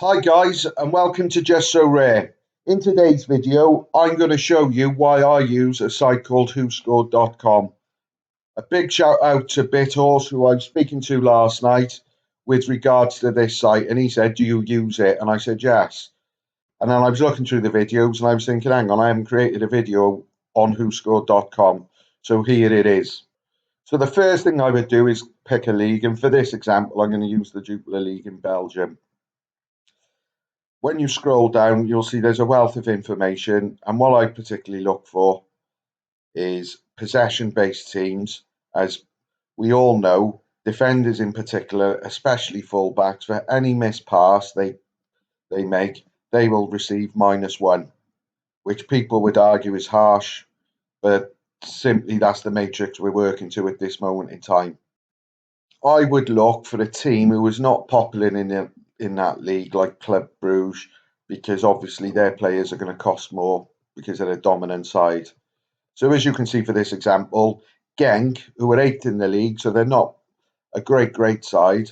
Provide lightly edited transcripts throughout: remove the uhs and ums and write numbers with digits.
Hi guys and welcome to Just So Rare. In today's video I'm going to show you why I use a site called whoscored.com. A big shout out to BitHorse, who I was speaking to last night with regards to this site, and he said, do you use it? And I said yes. And then I was looking through the videos and I was thinking, hang on, I haven't created a video on whoscored.com, so here it is. So the first thing I would do is pick a league, and for this example I'm going to use the Jupiler League in Belgium. When you scroll down, you'll see there's a wealth of information, and what I particularly look for is possession-based teams. As we all know, defenders in particular, especially fullbacks, for any missed pass they make, they will receive -1, which people would argue is harsh, but simply that's the matrix we're working to at this moment in time. I would look for a team who is not popular in that league, like Club Bruges, because obviously their players are going to cost more because they're a dominant side. So as you can see for this example, Genk, who are 8th in the league, so they're not a great side,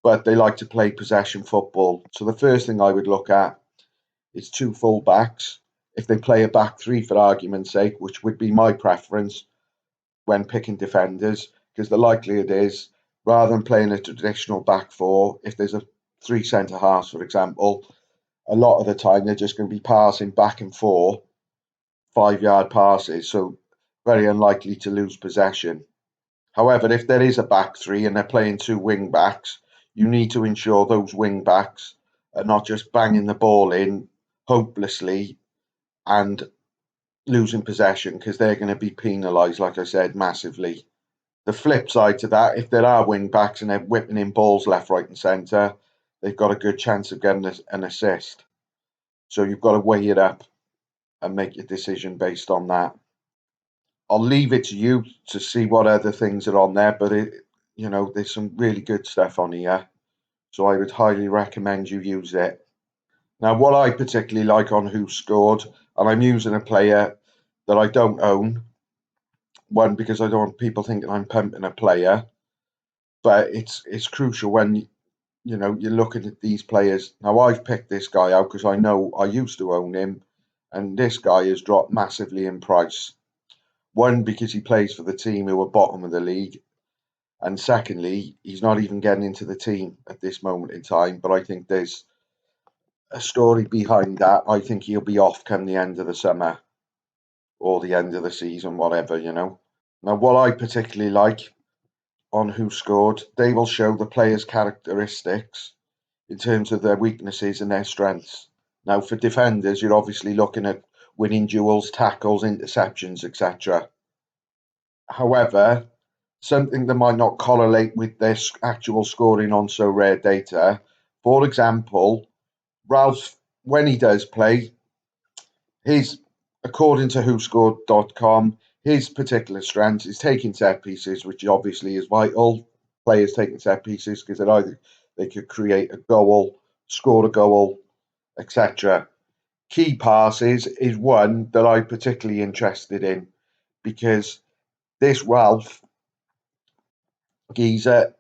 but they like to play possession football. So the first thing I would look at is two full backs. If they play a back three, for argument's sake, which would be my preference when picking defenders, because the likelihood is, rather than playing a traditional back four, if there's a three centre halves, for example, a lot of the time they're just going to be passing back and forth 5-yard passes, so very unlikely to lose possession. However, if there is a back three and they're playing two wing backs, you need to ensure those wing backs are not just banging the ball in hopelessly and losing possession, because they're going to be penalised, like I said, massively. The flip side to that, if there are wing backs and they're whipping in balls left, right, and centre, they've got a good chance of getting an assist. So you've got to weigh it up and make your decision based on that. I'll leave it to you to see what other things are on there, but there's some really good stuff on here. So I would highly recommend you use it. Now, what I particularly like on Who Scored, and I'm using a player that I don't own, one, because I don't want people thinking I'm pumping a player, but it's crucial when you're looking at these players. Now, I've picked this guy out because I know I used to own him, and this guy has dropped massively in price. One, because he plays for the team who are bottom of the league, and secondly, he's not even getting into the team at this moment in time. But I think there's a story behind that. I think he'll be off come the end of the summer or the end of the season, whatever. Now, what I particularly like on Who Scored, they will show the players' characteristics in terms of their weaknesses and their strengths. Now, for defenders, you're obviously looking at winning duels, tackles, interceptions, etc. However, something that might not correlate with their actual scoring on Sorare data. For example, Ralph, when he does play, according to whoscored.com, his particular strength is taking set pieces, which obviously is vital. Players taking set pieces because they could create a goal, score a goal, etc. Key passes is one that I'm particularly interested in, because this Ralph geezer,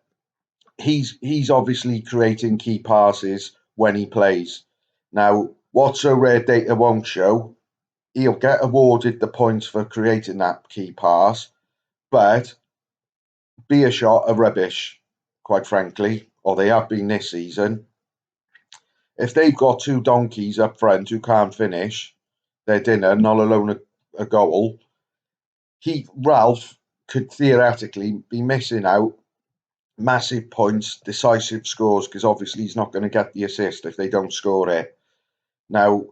he's obviously creating key passes when he plays. Now, what Sorare data won't show, he'll get awarded the points for creating that key pass, but Beershot are rubbish, quite frankly, or they have been this season. If they've got two donkeys up front who can't finish their dinner, not alone a goal, Ralph could theoretically be missing out massive points, decisive scores, because obviously he's not going to get the assist if they don't score it. Now,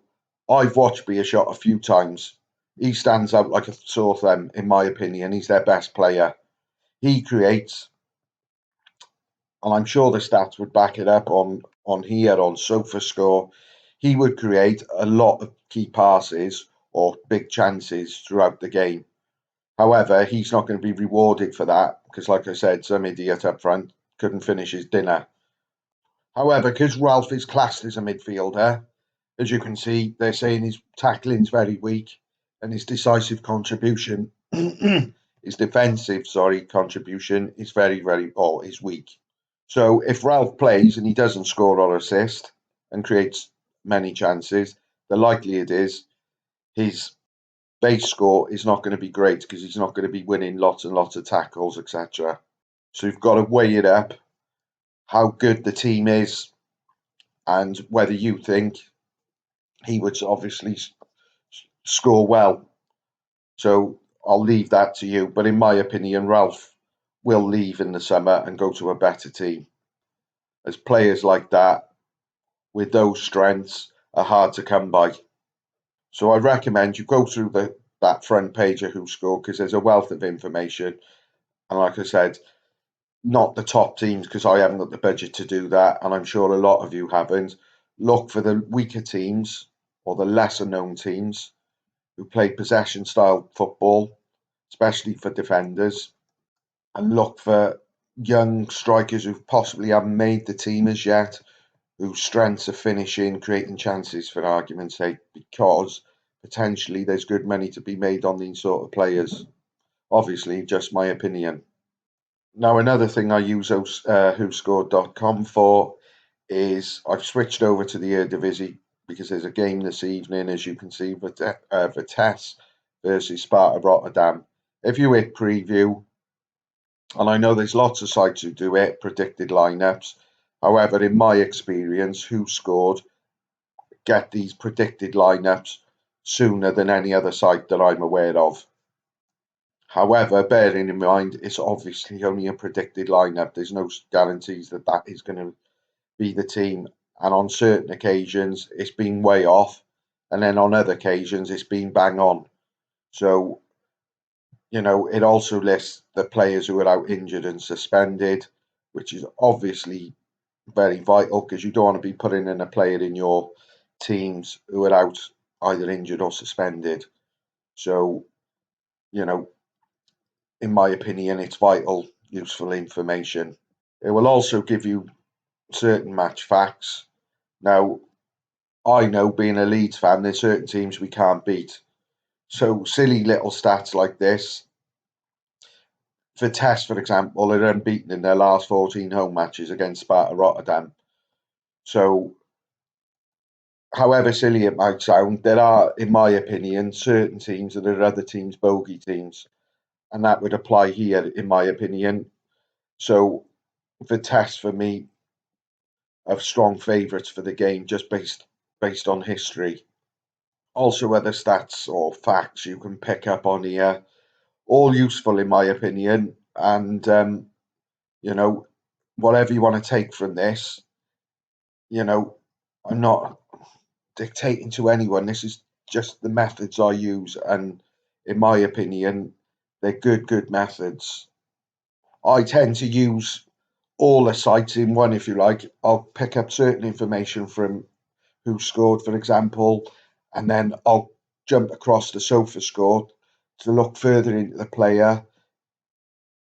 I've watched Beershot a few times. He stands out like a sore thumb, in my opinion. He's their best player. He creates, and I'm sure the stats would back it up on here on SofaScore, he would create a lot of key passes or big chances throughout the game. However, he's not going to be rewarded for that because, like I said, some idiot up front couldn't finish his dinner. However, because Ralph is classed as a midfielder, as you can see, they're saying his tackling's very weak and his decisive contribution, his defensive, contribution is very, is weak. So if Ralph plays and he doesn't score or assist, and creates many chances, the likelihood is his base score is not going to be great because he's not going to be winning lots and lots of tackles, etc. So you've got to weigh it up, how good the team is, and whether you think he would obviously score well. So I'll leave that to you. But in my opinion, Ralph will leave in the summer and go to a better team. As players like that, with those strengths, are hard to come by. So I recommend you go through that front page of Who Scored because there's a wealth of information. And like I said, not the top teams because I haven't got the budget to do that, and I'm sure a lot of you haven't. Look for the weaker teams or the lesser known teams who play possession style football, especially for defenders, and look for young strikers who possibly haven't made the team as yet, whose strengths are finishing, creating chances for argument's sake, because potentially there's good money to be made on these sort of players. Obviously, just my opinion. Now, another thing I use WhoScored.com for is I've switched over to the Eredivisie because there's a game this evening, as you can see, Vitesse versus Sparta Rotterdam. If you hit preview, and I know there's lots of sites who do it, predicted lineups. However, in my experience, Who Scored get these predicted lineups sooner than any other site that I'm aware of. However, bearing in mind, it's obviously only a predicted lineup. There's no guarantees that that is going to be the team. And on certain occasions, it's been way off. And then on other occasions, it's been bang on. So, it also lists the players who are out injured and suspended, which is obviously very vital because you don't want to be putting in a player in your teams who are out either injured or suspended. So, you know, in my opinion, it's vital, useful information. It will also give you certain match facts. Now, I know being a Leeds fan, there's certain teams we can't beat. So silly little stats like this. Vitesse, for example, are unbeaten in their last 14 home matches against Sparta Rotterdam. So, however silly it might sound, there are, in my opinion, certain teams that are other teams' bogey teams. And that would apply here, in my opinion. So, Vitesse, for me, are strong favourites for the game just based on history. Also, other stats or facts you can pick up on here, all useful in my opinion. And you know, whatever you want to take from this, you know, I'm not dictating to anyone. This is just the methods I use, and in my opinion, they're good methods. I tend to use all the sites in one, if you like. I'll pick up certain information from Who Scored, for example, and then I'll jump across to SofaScore to look further into the player,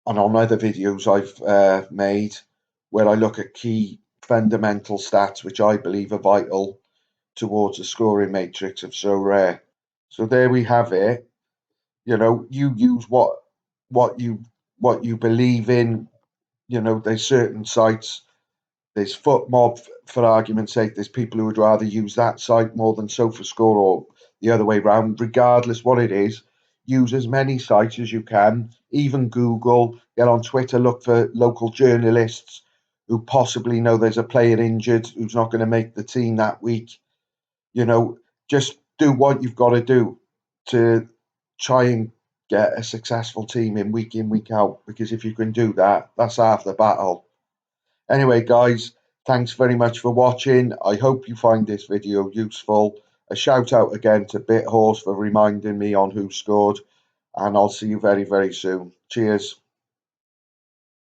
and on other videos I've made where I look at key fundamental stats which I believe are vital towards the scoring matrix of Sorare. So there we have it. You use what you believe in. There's certain sites. There's FootMob, for argument's sake. There's people who would rather use that site more than SofaScore or the other way around. Regardless what it is, use as many sites as you can. Even Google. Get on Twitter. Look for local journalists who possibly know there's a player injured who's not going to make the team that week. Just do what you've got to do to try and get a successful team in, week out. Because if you can do that, that's half the battle. Anyway, guys, thanks very much for watching. I hope you find this video useful. A shout out again to BitHorse for reminding me on Who Scored, and I'll see you very, very soon. Cheers.